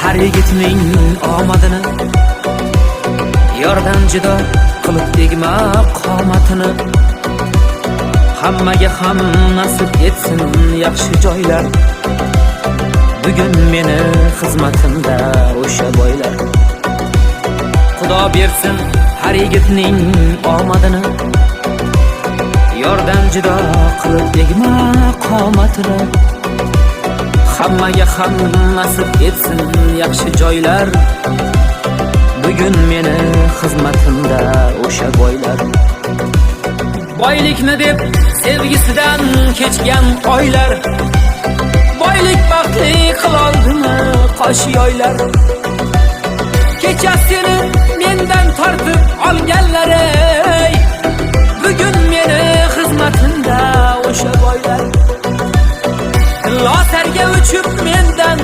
har yigitning omadini, yordan judo qilib tegma qomatini. Hammaga ham nasib etsin yaxshi joylar, bugun meni xizmatimda o'sha boylar. Xudo bersin har yigitning omadini, yordan judo qilib tegma qomatini. Hammaga ham nasib etsin yaxshi joylar, bugun meni xizmatimda o'sha boylar. Boylikni deb sevgisidan kechgan oylar, boylik baxtli qiloldimi qosh yoylar. Kechasini mendan tortib olganlar, bugun meni xizmatimda o'sha boylar. Losarga uchib mendan